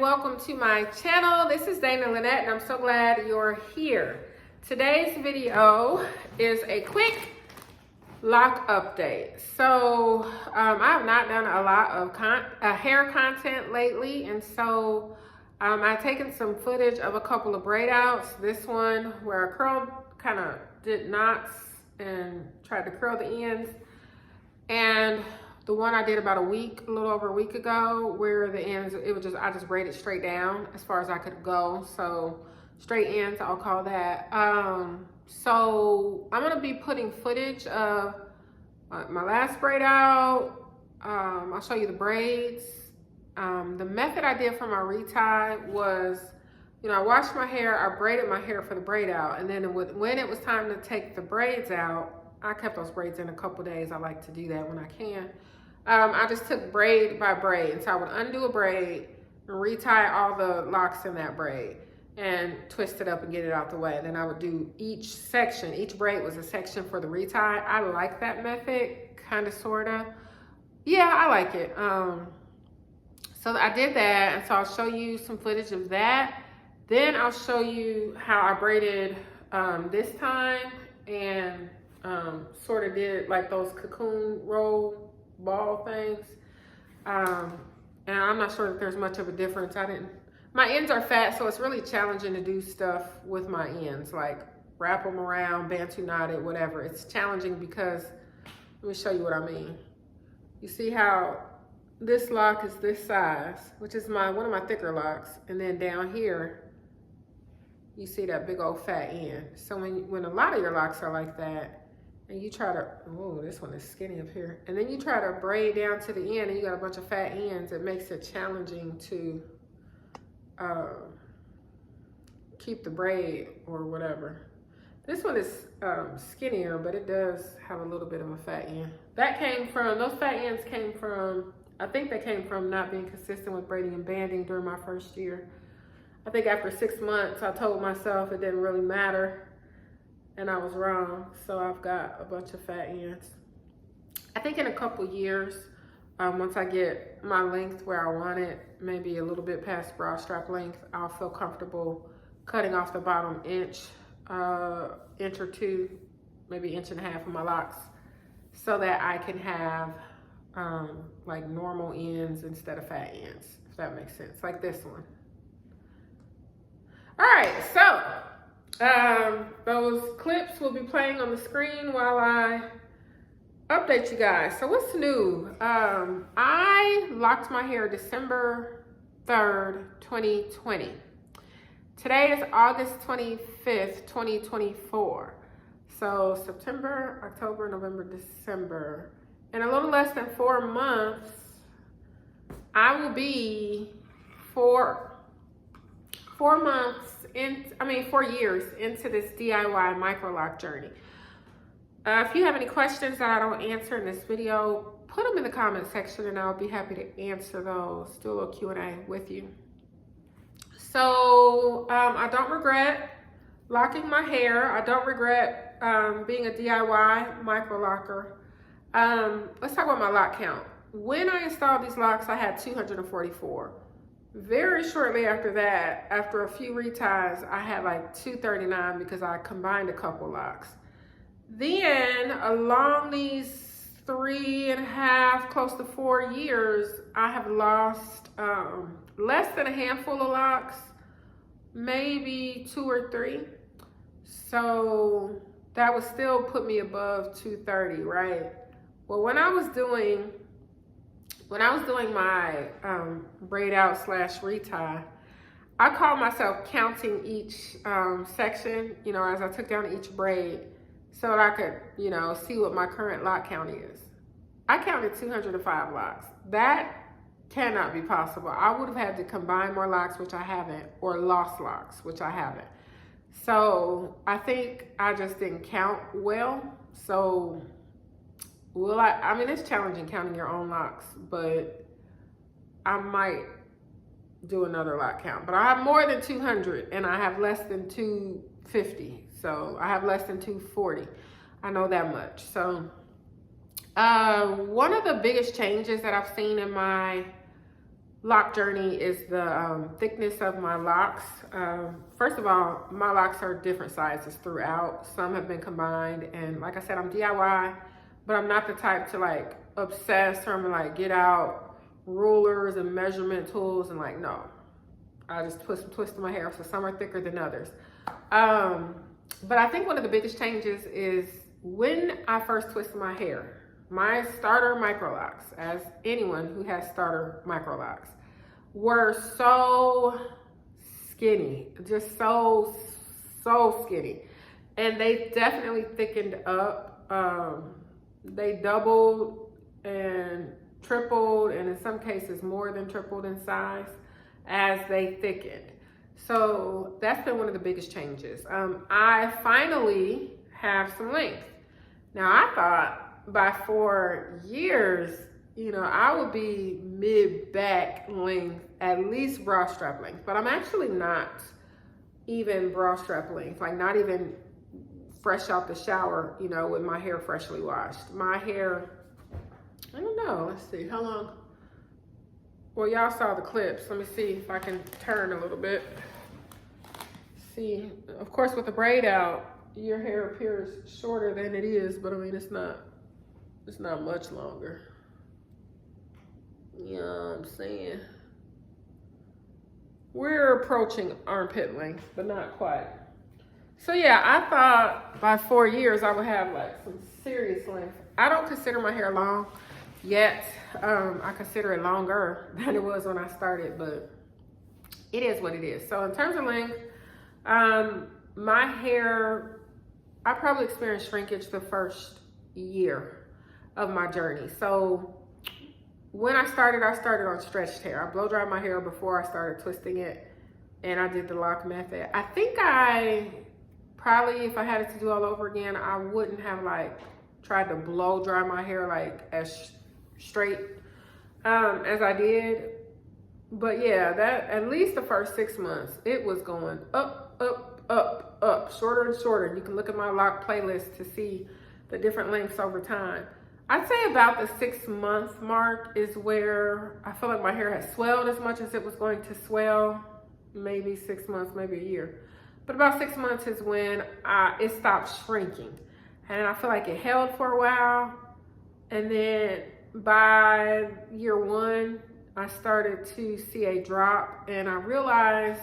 welcome to my channel. This is Dana Lynette and I'm so glad you're here. Today's video is a quick lock update. So I have not done a lot of hair content lately, and so I've taken some footage of a couple of braid outs. This one where I curled, kind of did knots and tried to curl the ends, and the one I did about a little over a week ago, where the ends, I just braided straight down as far as I could go. So straight ends, I'll call that. So I'm gonna be putting footage of my last braid out. I'll show you the braids. The method I did for my retie was, I washed my hair, I braided my hair for the braid out, and then when it was time to take the braids out, I kept those braids in a couple days. I like to do that when I can. I just took braid by braid. And so I would undo a braid and retie all the locks in that braid and twist it up and get it out the way. And then I would do each section. Each braid was a section for the retie. I like that method, kind of, sort of. Yeah, I like it. So I did that, and so I'll show you some footage of that. Then I'll show you how I braided this time, and sort of did like those cocoon roll ball things. And I'm not sure if there's much of a difference. My ends are fat, so it's really challenging to do stuff with my ends, like wrap them around, bantu knot it, whatever. It's challenging because, let me show you what I mean. You see how this lock is this size, which is one of my thicker locks, and then down here, you see that big old fat end. So when a lot of your locks are like that, and you try to, oh, this one is skinny up here, and then you try to braid down to the end and you got a bunch of fat ends, it makes it challenging to keep the braid or whatever. This one is skinnier, but it does have a little bit of a fat end. Those fat ends came from, I think they came from not being consistent with braiding and banding during my first year. I think after 6 months, I told myself it didn't really matter, and I was wrong. So I've got a bunch of fat ends. I think in a couple years, once I get my length where I want it, maybe a little bit past bra strap length, I'll feel comfortable cutting off the bottom inch or two, maybe inch and a half of my locks, so that I can have like normal ends instead of fat ends, if that makes sense, like this one. All right, so those clips will be playing on the screen while I update you guys. So what's new? I locked my hair December 3rd, 2020. Today is August 25th, 2024. So September, October, November, December. In a little less than 4 months, I will be 4 years into this DIY micro lock journey. If you have any questions that I don't answer in this video, put them in the comment section and I'll be happy to answer those. Do a little Q&A with you. So I don't regret locking my hair. I don't regret being a DIY micro locker. Let's talk about my lock count. When I installed these locks, I had 244. Very shortly after that, after a few reties, I had like 239 because I combined a couple locks. Then along these 3.5, close to 4 years, I have lost less than a handful of locks, maybe 2 or 3. So that would still put me above 230, right? Well, when I was doing my braid out / retie, I called myself counting each section, as I took down each braid, so that I could, see what my current lock count is. I counted 205 locks. That cannot be possible. I would have had to combine more locks, which I haven't, or lost locks, which I haven't. So I think I just didn't count well. So I mean, it's challenging counting your own locks, but I might do another lock count. But I have more than 200 and I have less than 250. So I have less than 240. I know that much. So one of the biggest changes that I've seen in my lock journey is the thickness of my locks. First of all, my locks are different sizes throughout. Some have been combined, and like I said, I'm DIY, but I'm not the type to like obsess or like get out rulers and measurement tools and like, no. I just twist my hair, so some are thicker than others. But I think one of the biggest changes is when I first twisted my hair, my starter micro locks, as anyone who has starter micro locks, were so skinny, just so skinny. And they definitely thickened up. They doubled and tripled, and in some cases more than tripled in size as they thickened. So that's been one of the biggest changes. I finally have some length. Now I thought by 4 years, you know, I would be mid-back length, at least bra strap length, but I'm actually not even bra strap length, like not even fresh out the shower, you know, with my hair freshly washed. My hair, I don't know, let's see, how long? Well, y'all saw the clips. Let me see if I can turn a little bit. See, of course, with the braid out, your hair appears shorter than it is, but I mean, it's not much longer. You know what I'm saying? We're approaching armpit length, but not quite. So yeah, I thought by 4 years I would have like some serious length. I don't consider my hair long yet. I consider it longer than it was when I started, but it is what it is. So in terms of length, my hair, I probably experienced shrinkage the first year of my journey. So when I started on stretched hair. I blow dried my hair before I started twisting it, and I did the lock method. I think I probably, if I had it to do all over again, I wouldn't have like tried to blow dry my hair like as straight as I did. But yeah, that at least the first 6 months, it was going up, up, up, up, shorter and shorter. You can look at my lock playlist to see the different lengths over time. I'd say about the 6 month mark is where I feel like my hair has swelled as much as it was going to swell. Maybe 6 months, maybe a year. But about 6 months is when it stopped shrinking. And I feel like it held for a while. And then by year 1, I started to see a drop, and I realized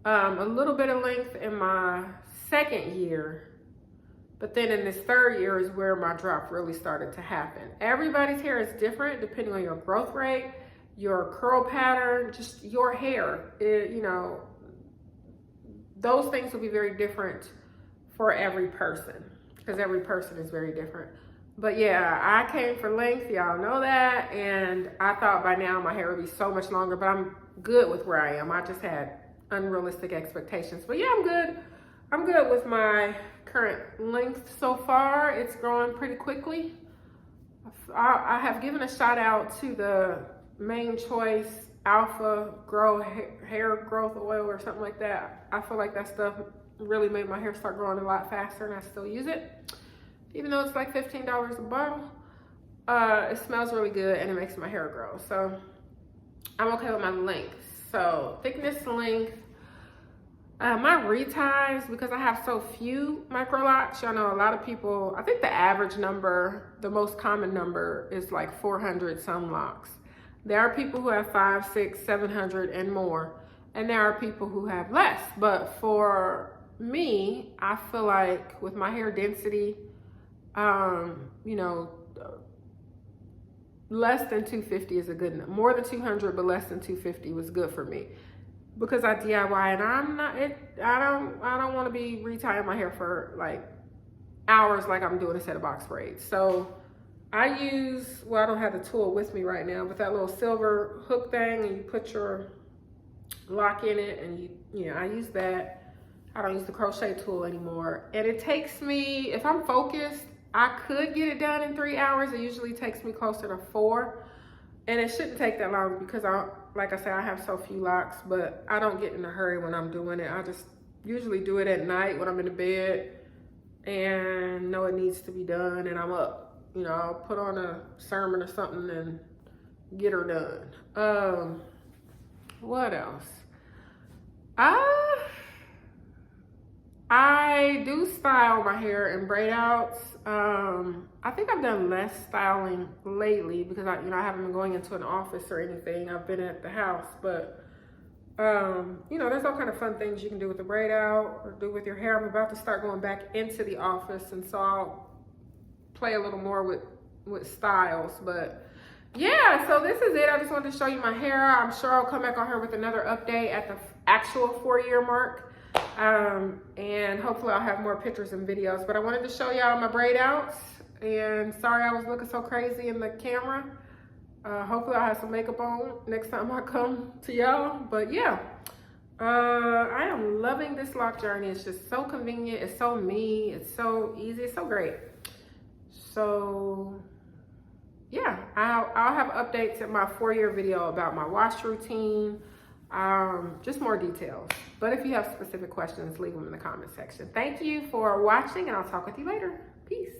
a little bit of length in my 2nd year. But then in this 3rd year is where my drop really started to happen. Everybody's hair is different depending on your growth rate, your curl pattern, just your hair. You know, those things will be very different for every person because every person is very different. But yeah, I came for length, y'all know that, and I thought by now my hair would be so much longer, but I'm good with where I am. I just had unrealistic expectations. But yeah, I'm good with my current length so far. It's growing pretty quickly. I have given a shout out to the Main Choice Alpha Grow Hair Growth Oil or something like that. I feel like that stuff really made my hair start growing a lot faster, and I still use it. Even though it's like $15 a bottle, it smells really good and it makes my hair grow. So I'm okay with my length. So thickness, length. My reties, because I have so few micro locks, y'all know a lot of people, I think the average number, the most common number is like 400 some locks. There are people who have 500, 600, 700 and more, and there are people who have less. But for me, I feel like with my hair density, you know, less than 250 is a good number. More than 200, but less than 250 was good for me. Because I DIY and I don't want to be retying my hair for like hours like I'm doing a set of box braids. So I use, well, I don't have the tool with me right now, but that little silver hook thing, and you put your lock in it, and I use that. I don't use the crochet tool anymore. And it takes me, if I'm focused, I could get it done in 3 hours. It usually takes me closer to 4. And it shouldn't take that long because like I said, I have so few locks, but I don't get in a hurry when I'm doing it. I just usually do it at night when I'm in the bed and know it needs to be done and I'm up. You know, I'll put on a sermon or something and get her done. What else? I do style my hair in braid outs. I think I've done less styling lately because I haven't been going into an office or anything. I've been at the house, but there's all kind of fun things you can do with the braid out or do with your hair. I'm about to start going back into the office, and so I'll play a little more with styles. But yeah, so this is it. I just wanted to show you my hair. I'm sure I'll come back on here with another update at the actual 4-year mark. And hopefully I'll have more pictures and videos, but I wanted to show y'all my braid outs, and sorry I was looking so crazy in the camera. Hopefully I'll have some makeup on next time I come to y'all. But yeah, I am loving this lock journey. It's just so convenient. It's so me. It's so easy. It's so great. So yeah, I'll have updates in my 4-year video about my wash routine, just more details. But if you have specific questions, leave them in the comment section. Thank you for watching, and I'll talk with you later. Peace.